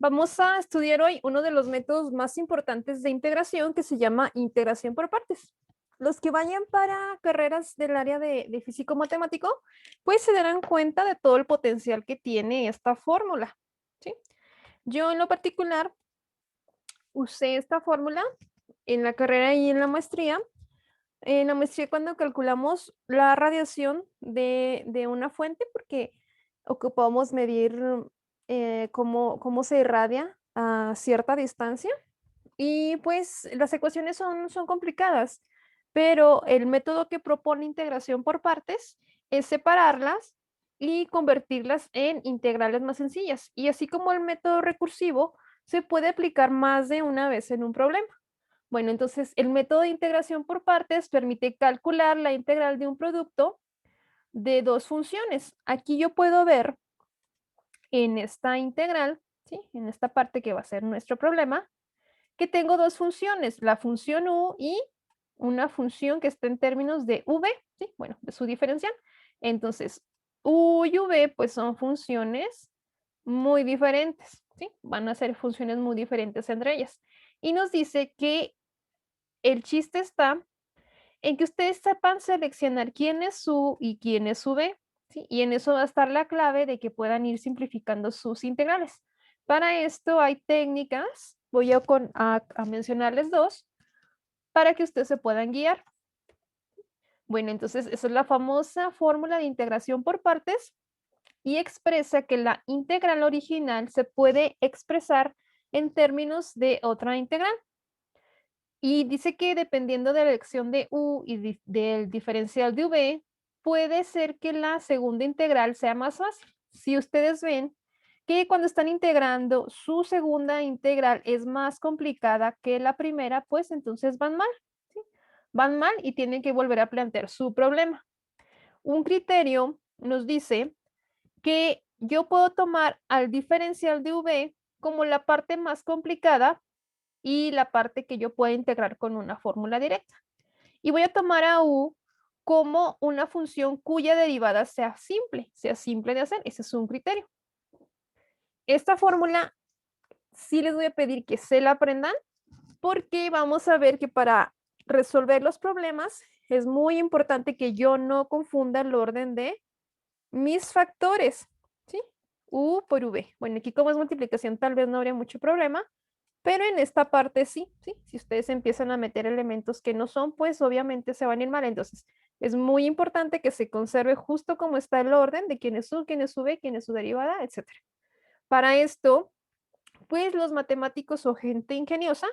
Vamos a estudiar hoy uno de los métodos más importantes de integración que se llama integración por partes. Los que vayan para carreras del área de físico-matemático, pues se darán cuenta de todo el potencial que tiene esta fórmula, ¿sí? Yo en lo particular usé esta fórmula en la carrera y en la maestría. En la maestría cuando calculamos la radiación de una fuente, porque ocupamos medir cómo se irradia a cierta distancia. Y pues las ecuaciones son complicadas, pero el método que propone integración por partes es separarlas y convertirlas en integrales más sencillas. Y así como el método recursivo, se puede aplicar más de una vez en un problema. Bueno, entonces el método de integración por partes permite calcular la integral de un producto de dos funciones. Aquí yo puedo ver en esta integral, ¿sí? En esta parte que va a ser nuestro problema, que tengo dos funciones, la función u y una función que está en términos de v, ¿sí? Bueno, de su diferencial. Entonces, u y v pues son funciones muy diferentes, ¿sí? Van a ser funciones muy diferentes entre ellas. Y nos dice que el chiste está en que ustedes sepan seleccionar quién es su y quién es su b, ¿sí? Y en eso va a estar la clave de que puedan ir simplificando sus integrales. Para esto hay técnicas, voy a mencionarles dos, para que ustedes se puedan guiar. Bueno, entonces esa es la famosa fórmula de integración por partes y expresa que la integral original se puede expresar en términos de otra integral. Y dice que dependiendo de la elección de u y del diferencial de v, puede ser que la segunda integral sea más fácil. Si ustedes ven que cuando están integrando, su segunda integral es más complicada que la primera, pues entonces van mal, ¿sí? Van mal y tienen que volver a plantear su problema. Un criterio nos dice que yo puedo tomar al diferencial de v como la parte más complicada y la parte que yo pueda integrar con una fórmula directa. Y voy a tomar a u como una función cuya derivada sea simple de hacer. Ese es un criterio. Esta fórmula sí les voy a pedir que se la aprendan porque vamos a ver que para resolver los problemas es muy importante que yo no confunda el orden de mis factores, ¿sí? U por v. Bueno, aquí como es multiplicación tal vez no habría mucho problema, pero en esta parte sí, ¿sí? Si ustedes empiezan a meter elementos que no son, pues obviamente se van a ir mal. Entonces, es muy importante que se conserve justo como está el orden de quién es u, quién es su v, quién es su derivada, etcétera. Para esto, pues los matemáticos o gente ingeniosa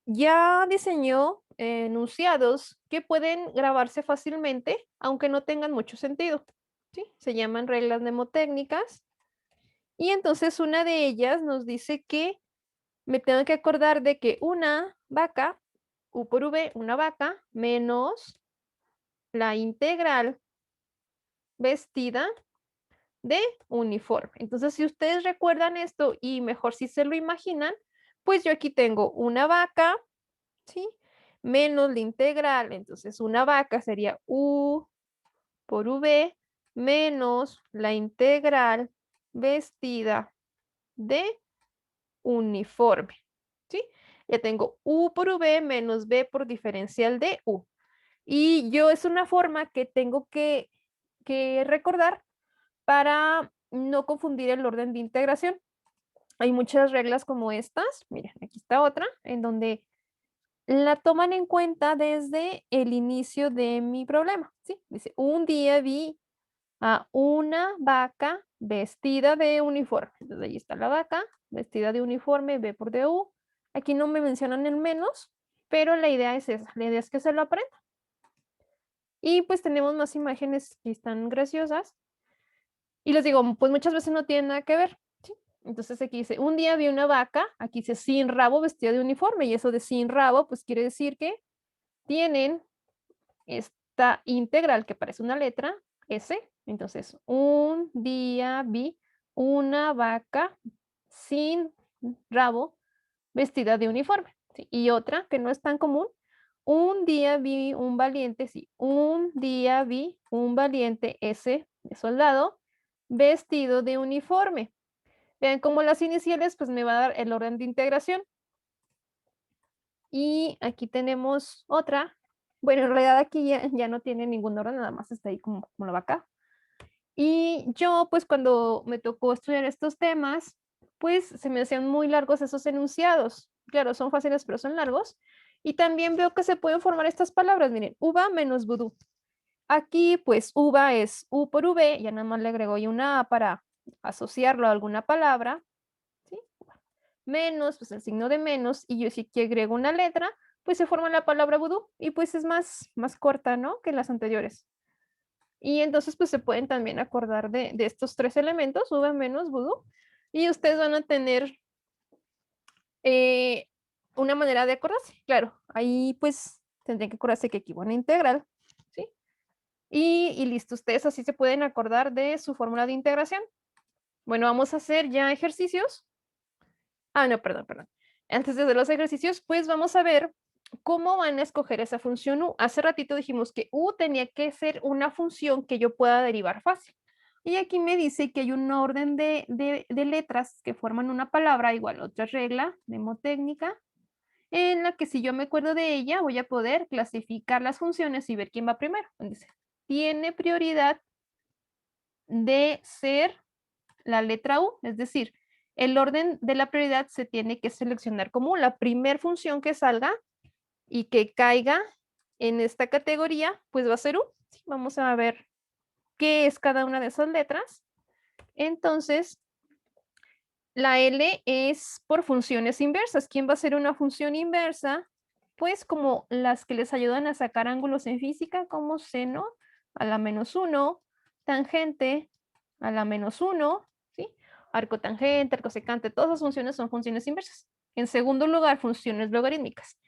ya diseñó enunciados que pueden grabarse fácilmente, aunque no tengan mucho sentido, ¿sí? Se llaman reglas mnemotécnicas. Y entonces una de ellas nos dice que me tengo que acordar de que una vaca, u por v, una vaca, menos la integral vestida de uniforme. Entonces, si ustedes recuerdan esto y mejor si se lo imaginan, pues yo aquí tengo una vaca, ¿sí? Menos la integral, entonces una vaca sería u por v menos la integral vestida de uniforme, ¿sí? Ya tengo u por v menos b por diferencial de u. Y yo es una forma que tengo que recordar para no confundir el orden de integración. Hay muchas reglas como estas, miren, aquí está otra, en donde la toman en cuenta desde el inicio de mi problema, ¿sí? Dice, un día vi a una vaca vestida de uniforme. Entonces ahí está la vaca vestida de uniforme, B por DU. Aquí no me mencionan el menos, pero la idea es esa, la idea es que se lo aprenda. Y pues tenemos más imágenes que están graciosas. Y les digo, pues muchas veces no tienen nada que ver, ¿sí? Entonces aquí dice, un día vi una vaca, aquí dice sin rabo vestida de uniforme, y eso de sin rabo, pues quiere decir que tienen esta integral que parece una letra, S. Entonces, un día vi una vaca sin rabo vestida de uniforme, ¿sí? Y otra que no es tan común, un día vi un valiente, sí, un día vi un valiente S de soldado vestido de uniforme. Vean como las iniciales, pues me va a dar el orden de integración. Y aquí tenemos otra. Bueno, en realidad aquí ya no tiene ningún orden, nada más está ahí como la vaca. Y yo, pues cuando me tocó estudiar estos temas, pues se me hacían muy largos esos enunciados. Claro, son fáciles, pero son largos. Y también veo que se pueden formar estas palabras. Miren, uva menos vudú. Aquí, pues, uva es U por V, ya nada más le agrego yo una A para asociarlo a alguna palabra, ¿sí? Menos, pues el signo de menos, y yo si aquí agrego una letra, pues se forma la palabra vudú, y pues es más corta, ¿no? Que las anteriores. Y entonces, pues se pueden también acordar de estos tres elementos, uva menos vudú, y ustedes van a tener eh, una manera de acordarse. Claro, ahí pues tendrían que acordarse que aquí va una integral, ¿sí? Y listo, ustedes así se pueden acordar de su fórmula de integración. Bueno, vamos a hacer ya ejercicios. Ah, no, perdón. Antes de hacer los ejercicios, pues vamos a ver cómo van a escoger esa función u. Hace ratito dijimos que u tenía que ser una función que yo pueda derivar fácil. Y aquí me dice que hay un orden de letras que forman una palabra, igual otra regla mnemotécnica, en la que si yo me acuerdo de ella, voy a poder clasificar las funciones y ver quién va primero. Dice, tiene prioridad de ser la letra U, es decir, el orden de la prioridad se tiene que seleccionar como la primer función que salga y que caiga en esta categoría, pues va a ser U. Sí, vamos a ver qué es cada una de esas letras. Entonces, la L es por funciones inversas. ¿Quién va a ser una función inversa? Pues como las que les ayudan a sacar ángulos en física, como seno a la -1, tangente a la -1, ¿sí? Arcotangente, arcosecante, todas esas funciones son funciones inversas. En segundo lugar, funciones logarítmicas.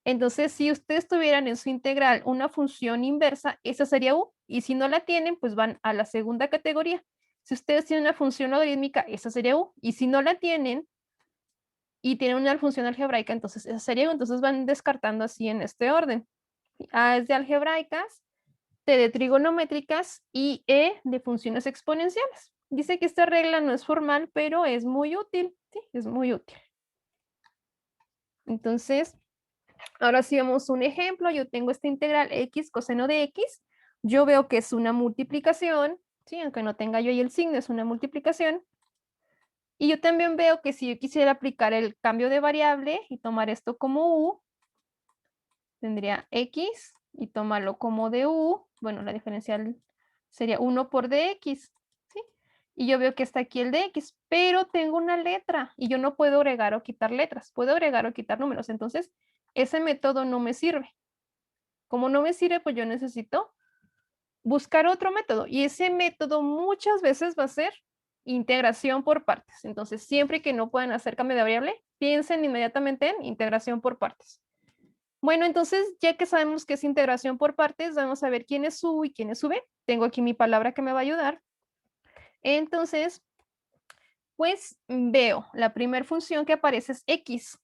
Entonces, si ustedes tuvieran en su integral una función inversa, esa sería U, y si no la tienen, pues van a la segunda categoría. Si ustedes tienen una función logarítmica, esa sería U, y si no la tienen y tienen una función algebraica, entonces esa sería U, entonces van descartando así en este orden. A es de algebraicas, T de trigonométricas y E de funciones exponenciales. Dice que esta regla no es formal, pero es muy útil, sí, es muy útil. Entonces, ahora sí vemos un ejemplo. Yo tengo esta integral x coseno de x. Yo veo que es una multiplicación, ¿sí? Aunque no tenga yo ahí el signo, es una multiplicación. Y yo también veo que si yo quisiera aplicar el cambio de variable y tomar esto como u, tendría x y tomarlo como du. Bueno, la diferencial sería 1 por dx, ¿sí? Y yo veo que está aquí el dx, pero tengo una letra y yo no puedo agregar o quitar letras. Puedo agregar o quitar números. Entonces, ese método no me sirve. Como no me sirve, pues yo necesito buscar otro método. Y ese método muchas veces va a ser integración por partes. Entonces, siempre que no puedan hacer cambio de variable, piensen inmediatamente en integración por partes. Bueno, entonces, ya que sabemos que es integración por partes, vamos a ver quién es U y quién es V. Tengo aquí mi palabra que me va a ayudar. Entonces, pues veo, la primera función que aparece es X.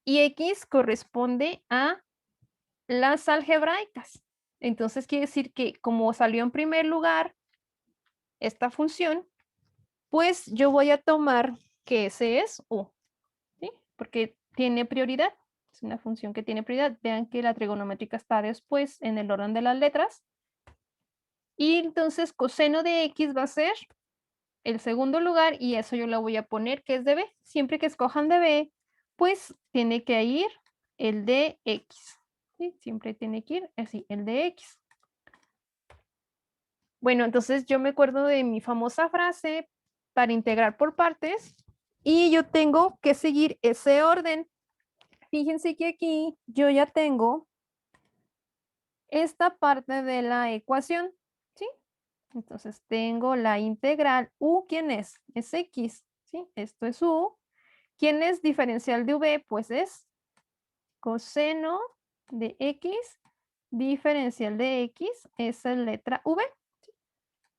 Y X corresponde a las algebraicas. Entonces quiere decir que como salió en primer lugar esta función, pues yo voy a tomar que ese es U, ¿sí? Porque tiene prioridad. Es una función que tiene prioridad. Vean que la trigonométrica está después en el orden de las letras. Y entonces coseno de X va a ser el segundo lugar y eso yo lo voy a poner que es de B. Siempre que escojan de B, pues tiene que ir el de X. ¿Sí? Siempre tiene que ir así, el de X. Bueno, entonces yo me acuerdo de mi famosa frase para integrar por partes y yo tengo que seguir ese orden. Fíjense que aquí yo ya tengo esta parte de la ecuación, ¿sí? Entonces tengo la integral U, ¿quién es? Es X, ¿sí? Esto es U. ¿Quién es diferencial de V? Pues es coseno de X, diferencial de X, esa es letra V.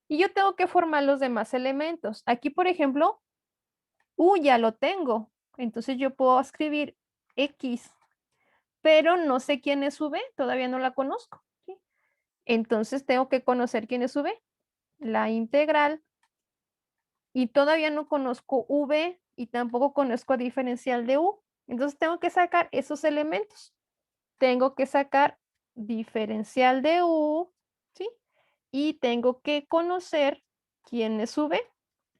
Y yo tengo que formar los demás elementos. Aquí, por ejemplo, U ya lo tengo. Entonces yo puedo escribir X, pero no sé quién es V, todavía no la conozco. ¿Sí? Entonces tengo que conocer quién es V. La integral y todavía no conozco v y tampoco conozco diferencial de u. Entonces tengo que sacar esos elementos. Tengo que sacar diferencial de u, ¿sí? Y tengo que conocer quién es v.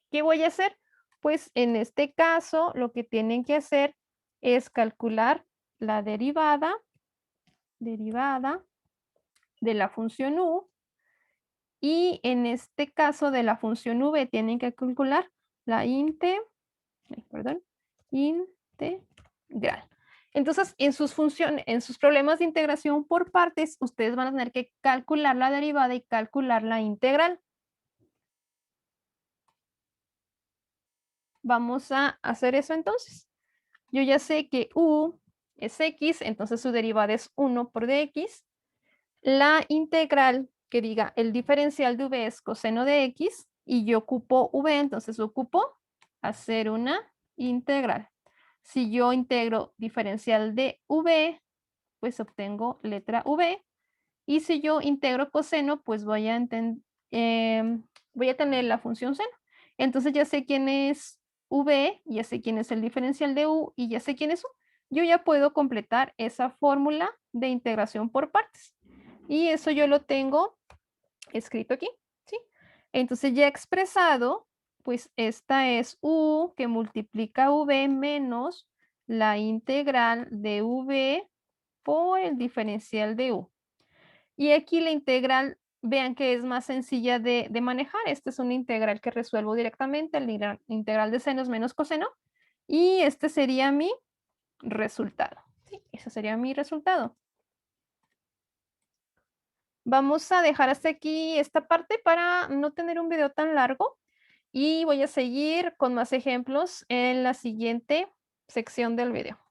¿Qué voy a hacer? Pues en este caso lo que tienen que hacer es calcular la derivada de la función u, y en este caso de la función v tienen que calcular la integral. Entonces, en sus funciones, en sus problemas de integración por partes, ustedes van a tener que calcular la derivada y calcular la integral. Vamos a hacer eso entonces. Yo ya sé que u es x, entonces su derivada es 1 por dx. La integral que diga el diferencial de v es coseno de x, y yo ocupo v, entonces ocupo hacer una integral. Si yo integro diferencial de v, pues obtengo letra v. Y si yo integro coseno, pues voy a tener la función seno. Entonces ya sé quién es v, ya sé quién es el diferencial de u y ya sé quién es u. Yo ya puedo completar esa fórmula de integración por partes. Y eso yo lo tengo escrito aquí, ¿sí? Entonces ya expresado, pues esta es u que multiplica v menos la integral de v por el diferencial de u. Y aquí la integral, vean que es más sencilla de manejar. Esta es una integral que resuelvo directamente, la integral de seno menos coseno. Y este sería mi resultado. ¿Sí? Ese sería mi resultado. Vamos a dejar hasta aquí esta parte para no tener un video tan largo. Y voy a seguir con más ejemplos en la siguiente sección del video.